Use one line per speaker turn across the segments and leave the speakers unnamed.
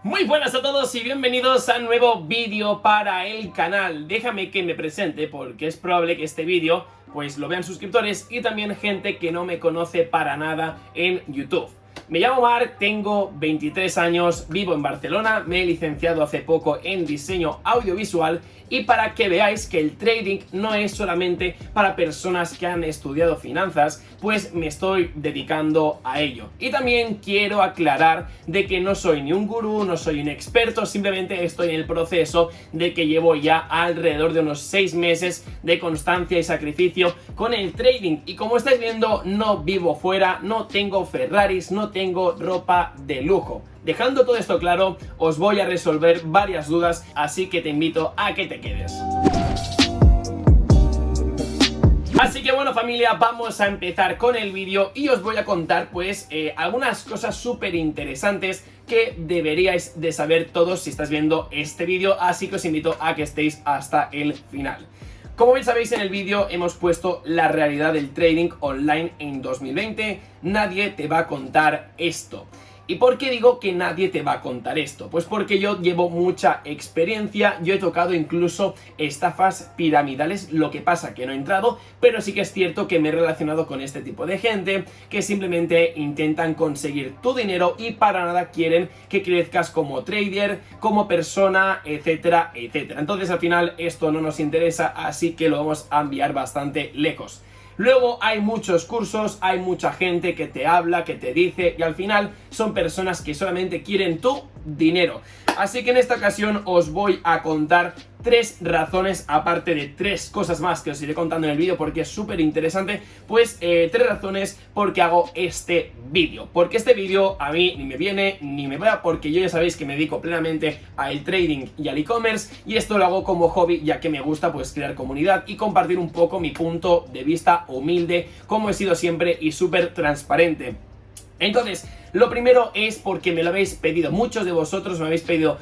Muy buenas a todos y bienvenidos a un nuevo vídeo para el canal. Déjame que me presente porque es probable que este vídeo pues lo vean suscriptores y también gente que no me conoce para nada en YouTube. Me llamo Marc, tengo 23 años, vivo en Barcelona, me he licenciado hace poco en diseño audiovisual y para que veáis que el trading no es solamente para personas que han estudiado finanzas, pues me estoy dedicando a ello. Y también quiero aclarar de que no soy ni un gurú, no soy un experto, simplemente estoy en el proceso de que llevo ya alrededor de unos 6 meses de constancia y sacrificio con el trading. Y como estáis viendo, no vivo fuera, no tengo Ferraris, no tengo ropa de lujo. Dejando todo esto claro, os voy a resolver varias dudas, así que te invito a que te quedes. Así que bueno familia, vamos a empezar con el vídeo y os voy a contar pues algunas cosas súper interesantes que deberíais de saber todos si estáis viendo este vídeo, así que os invito a que estéis hasta el final. Como bien sabéis, en el vídeo hemos puesto la realidad del trading online en 2020. Nadie te va a contar esto. ¿Y por qué digo que nadie te va a contar esto? Pues porque yo llevo mucha experiencia, yo he tocado incluso estafas piramidales, lo que pasa que no he entrado, pero sí que es cierto que me he relacionado con este tipo de gente que simplemente intentan conseguir tu dinero y para nada quieren que crezcas como trader, como persona, etcétera, etcétera. Entonces al final esto no nos interesa, así que lo vamos a enviar bastante lejos. Luego hay muchos cursos, hay mucha gente que te habla, que te dice y al final son personas que solamente quieren tu dinero. Así que en esta ocasión os voy a contar 3 razones, aparte de 3 cosas más que os iré contando en el vídeo porque es súper interesante, pues 3 razones por qué hago este vídeo. Porque este vídeo a mí ni me viene ni me va, porque yo ya sabéis que me dedico plenamente al trading y al e-commerce y esto lo hago como hobby ya que me gusta pues crear comunidad y compartir un poco mi punto de vista humilde, como he sido siempre y súper transparente. Entonces, lo primero es porque me lo habéis pedido, muchos de vosotros me habéis pedido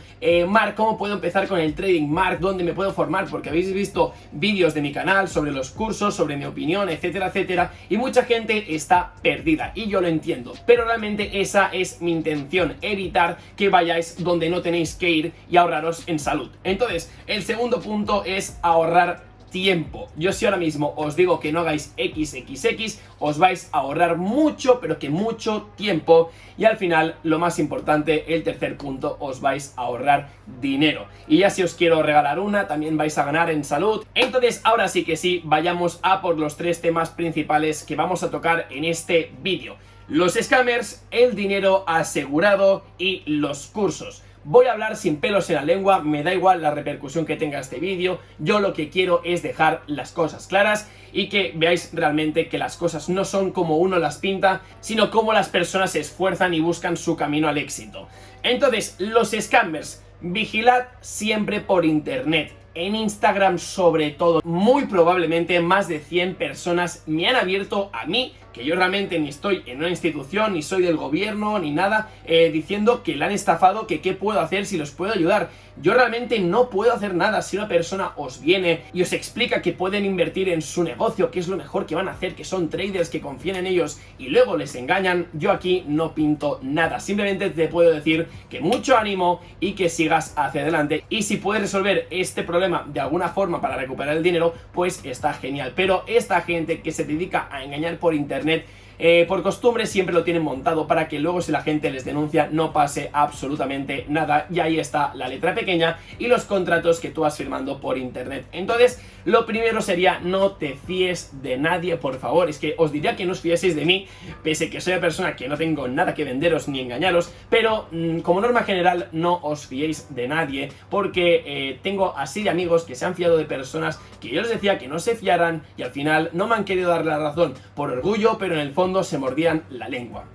Marc, ¿cómo puedo empezar con el trading? Marc, ¿dónde me puedo formar? Porque habéis visto vídeos de mi canal sobre los cursos, sobre mi opinión, etcétera, etcétera, y mucha gente está perdida, y yo lo entiendo, pero realmente esa es mi intención, evitar que vayáis donde no tenéis que ir y ahorraros en salud. Entonces, el segundo punto es ahorrar tiempo. Yo si ahora mismo os digo que no hagáis XXX, os vais a ahorrar mucho, pero que mucho tiempo. Y al final, lo más importante, el tercer punto, os vais a ahorrar dinero. Y ya si os quiero regalar una, también vais a ganar en salud. Entonces, ahora sí que sí, vayamos a por los 3 temas principales que vamos a tocar en este vídeo. Los scammers, el dinero asegurado y los cursos. Voy a hablar sin pelos en la lengua, me da igual la repercusión que tenga este vídeo, yo lo que quiero es dejar las cosas claras y que veáis realmente que las cosas no son como uno las pinta, sino como las personas se esfuerzan y buscan su camino al éxito. Entonces, los scammers, vigilad siempre por internet. En Instagram sobre todo, muy probablemente más de 100 personas me han abierto a mí, que yo realmente ni estoy en una institución, ni soy del gobierno, ni nada, diciendo que le han estafado, que qué puedo hacer, si los puedo ayudar. Yo realmente no puedo hacer nada. Si una persona os viene y os explica que pueden invertir en su negocio, que es lo mejor que van a hacer, que son traders, que confían en ellos y luego les engañan, yo aquí no pinto nada. Simplemente te puedo decir que mucho ánimo y que sigas hacia adelante. Y si puedes resolver este problema de alguna forma para recuperar el dinero, pues está genial. Pero esta gente que se dedica a engañar por internet, por costumbre siempre lo tienen montado para que luego si la gente les denuncia no pase absolutamente nada, y ahí está la letra pequeña y los contratos que tú vas firmando por internet. Entonces lo primero sería no te fíes de nadie, por favor. Es que os diría que no os fieseis de mí, pese que soy una persona que no tengo nada que venderos ni engañaros, pero como norma general no os fiéis de nadie, porque tengo así de amigos que se han fiado de personas que yo les decía que no se fiaran y al final no me han querido dar la razón por orgullo, pero en el fondo se mordían la lengua.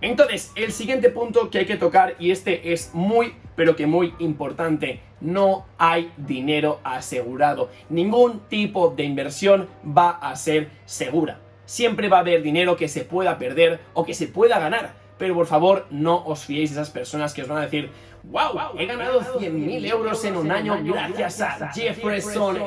Entonces, el siguiente punto que hay que tocar, y este es muy, pero que muy importante: no hay dinero asegurado. Ningún tipo de inversión va a ser segura. Siempre va a haber dinero que se pueda perder o que se pueda ganar. Pero por favor, no os fiéis de esas personas que os van a decir: wow, he ganado 100.000 euros en un año gracias a Jefferson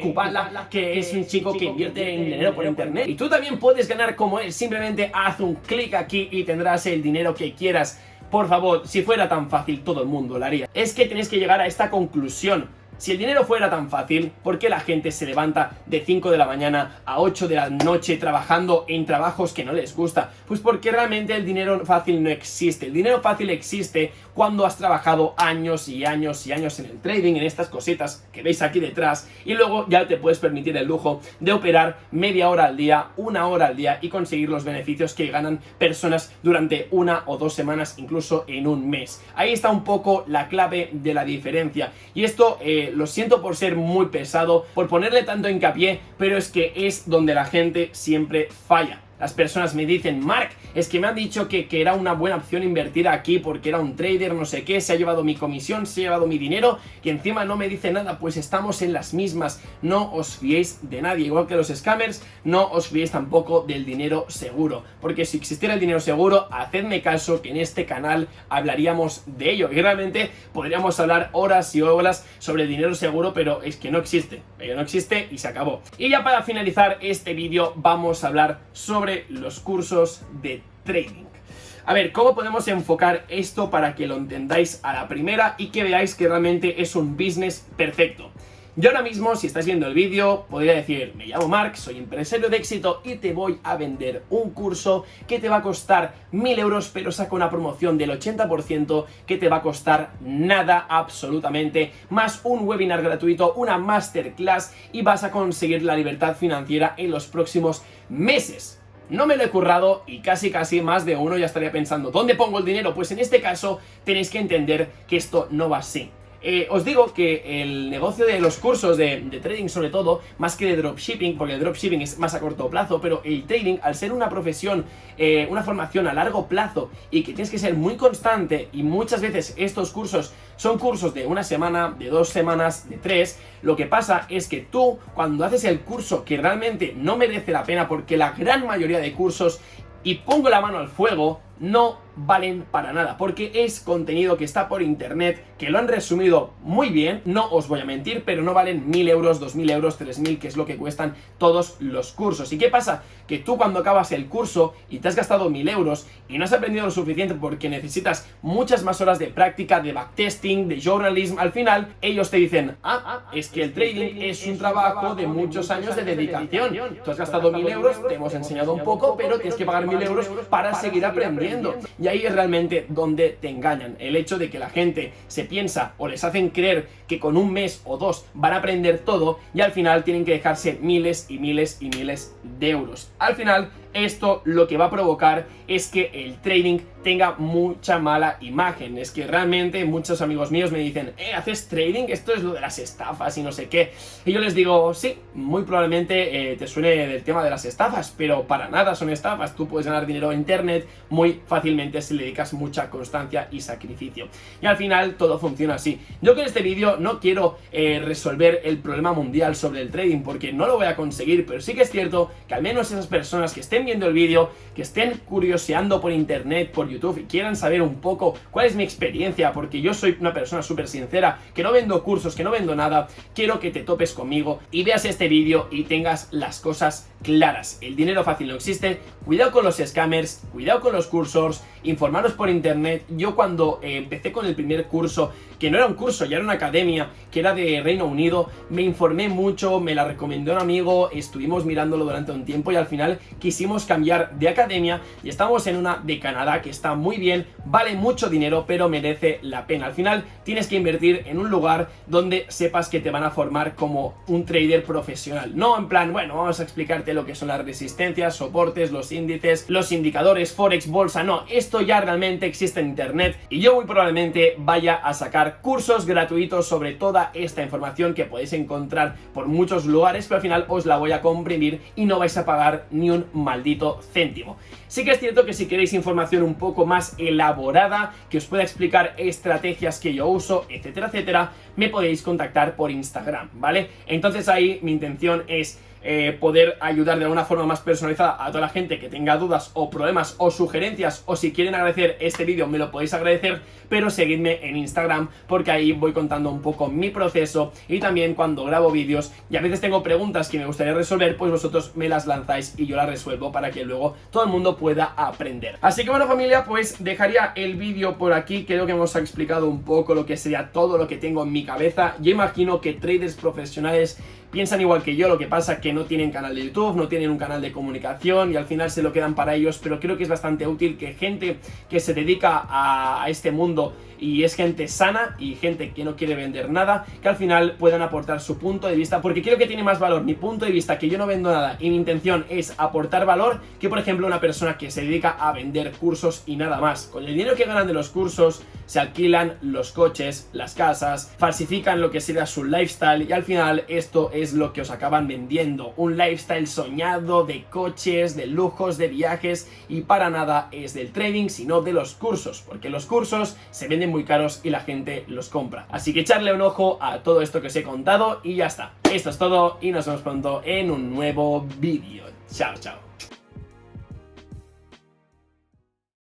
Kubala, que es un chico que invierte en dinero por internet. Y tú también puedes ganar como él, simplemente haz un clic aquí y tendrás el dinero que quieras. Por favor, si fuera tan fácil, todo el mundo lo haría. Es que tenéis que llegar a esta conclusión. Si el dinero fuera tan fácil, ¿por qué la gente se levanta de 5 de la mañana a 8 de la noche trabajando en trabajos que no les gusta? Pues porque realmente el dinero fácil no existe. El dinero fácil existe cuando has trabajado años y años y años en el trading, en estas cositas que veis aquí detrás, y luego ya te puedes permitir el lujo de operar media hora al día, una hora al día y conseguir los beneficios que ganan personas durante 1 o 2 semanas, incluso en un mes. Ahí está un poco la clave de la diferencia. Y esto lo siento por ser muy pesado, por ponerle tanto hincapié, pero es que es donde la gente siempre falla. Las personas me dicen, Mark, es que me han dicho que era una buena opción invertir aquí porque era un trader, no sé qué, se ha llevado mi comisión, se ha llevado mi dinero y encima no me dice nada. Pues estamos en las mismas. No os fiéis de nadie, igual que los scammers, no os fiéis tampoco del dinero seguro, porque si existiera el dinero seguro, hacedme caso que en este canal hablaríamos de ello y realmente podríamos hablar horas y horas sobre el dinero seguro, pero es que no existe, y se acabó. Y ya para finalizar este vídeo vamos a hablar sobre los cursos de trading. A ver, ¿cómo podemos enfocar esto para que lo entendáis a la primera y que veáis que realmente es un business perfecto? Yo ahora mismo, si estáis viendo el vídeo, podría decir, me llamo Mark, soy empresario de éxito y te voy a vender un curso que te va a costar 1000 euros, pero saca una promoción del 80% que te va a costar nada absolutamente, más un webinar gratuito, una masterclass y vas a conseguir la libertad financiera en los próximos meses. No me lo he currado y casi más de uno ya estaría pensando, ¿dónde pongo el dinero? Pues en este caso tenéis que entender que esto no va así. Os digo que el negocio de los cursos de trading, sobre todo, más que de dropshipping, porque el dropshipping es más a corto plazo, pero el trading, al ser una profesión, una formación a largo plazo y que tienes que ser muy constante, y muchas veces estos cursos son cursos de 1 semana, de 2 semanas, de 3, lo que pasa es que tú, cuando haces el curso que realmente no merece la pena, porque la gran mayoría de cursos, y pongo la mano al fuego, no valen para nada, porque es contenido que está por internet, que lo han resumido muy bien, no os voy a mentir, pero no valen 1000 euros, 2000 euros, 3000, que es lo que cuestan todos los cursos. ¿Y qué pasa? Que tú cuando acabas el curso y te has gastado 1000 euros y no has aprendido lo suficiente porque necesitas muchas más horas de práctica, de backtesting, de journalism, al final ellos te dicen, es que el trading es un trabajo de muchos años de dedicación. Tú has gastado 1000 euros, te hemos enseñado un poco, pero tienes que pagar 1000 euros para seguir aprendiendo. Y ahí es realmente donde te engañan. El hecho de que la gente se piensa o les hacen creer que con un mes o 2 van a aprender todo y al final tienen que dejarse miles y miles y miles de euros. Al final esto lo que va a provocar es que el trading tenga mucha mala imagen. Es que realmente muchos amigos míos me dicen, ¿haces trading? Esto es lo de las estafas y no sé qué. Y yo les digo, sí, muy probablemente te suene del tema de las estafas, pero para nada son estafas. Tú puedes ganar dinero en internet muy fácilmente si le dedicas mucha constancia y sacrificio. Y al final todo funciona así. Yo con este vídeo no quiero resolver el problema mundial sobre el trading, porque no lo voy a conseguir, pero sí que es cierto que al menos esas personas que estén viendo el vídeo, que estén curioseando por internet, por YouTube y quieran saber un poco cuál es mi experiencia, porque yo soy una persona súper sincera, que no vendo cursos, que no vendo nada, quiero que te topes conmigo y veas este vídeo y tengas las cosas claras. El dinero fácil no existe, cuidado con los scammers, cuidado con los cursos, informaros por internet. Yo cuando empecé con el primer curso, que no era un curso, ya era una academia, que era de Reino Unido, me informé mucho, me la recomendó un amigo, estuvimos mirándolo durante un tiempo y al final quisimos cambiar de academia y estamos en una de Canadá que está muy bien, vale mucho dinero, pero merece la pena. Al final tienes que invertir en un lugar donde sepas que te van a formar como un trader profesional, no en plan, bueno, vamos a explicarte lo que son las resistencias, soportes, los índices, los indicadores, forex, bolsa. No, esto ya realmente existe en internet y yo muy probablemente vaya a sacar cursos gratuitos sobre toda esta información que podéis encontrar por muchos lugares, pero al final os la voy a comprimir y no vais a pagar ni un maldito céntimo. Sí que es cierto que si queréis información un poco más elaborada, que os pueda explicar estrategias que yo uso, etcétera, etcétera, me podéis contactar por Instagram, ¿vale? Entonces ahí mi intención es poder ayudar de alguna forma más personalizada a toda la gente que tenga dudas o problemas o sugerencias, o si quieren agradecer este vídeo me lo podéis agradecer, pero seguidme en Instagram porque ahí voy contando un poco mi proceso, y también cuando grabo vídeos y a veces tengo preguntas que me gustaría resolver, pues vosotros me las lanzáis y yo las resuelvo para que luego todo el mundo pueda aprender. Así que bueno, familia, pues dejaría el vídeo por aquí. Creo que hemos explicado un poco lo que sería todo lo que tengo en mi cabeza. Yo imagino que traders profesionales piensan igual que yo, lo que pasa que no tienen canal de YouTube, no tienen un canal de comunicación y al final se lo quedan para ellos, pero creo que es bastante útil que gente que se dedica a este mundo y es gente sana y gente que no quiere vender nada, que al final puedan aportar su punto de vista, porque creo que tiene más valor mi punto de vista, que yo no vendo nada y mi intención es aportar valor, que por ejemplo una persona que se dedica a vender cursos y nada más. Con el dinero que ganan de los cursos se alquilan los coches, las casas, falsifican lo que sería su lifestyle y al final esto es lo que os acaban vendiendo, un lifestyle soñado de coches, de lujos, de viajes, y para nada es del trading sino de los cursos, porque los cursos se venden muy caros y la gente los compra. Así que echarle un ojo a todo esto que os he contado y ya está. Esto es todo y nos vemos pronto en un nuevo vídeo. Chao, chao.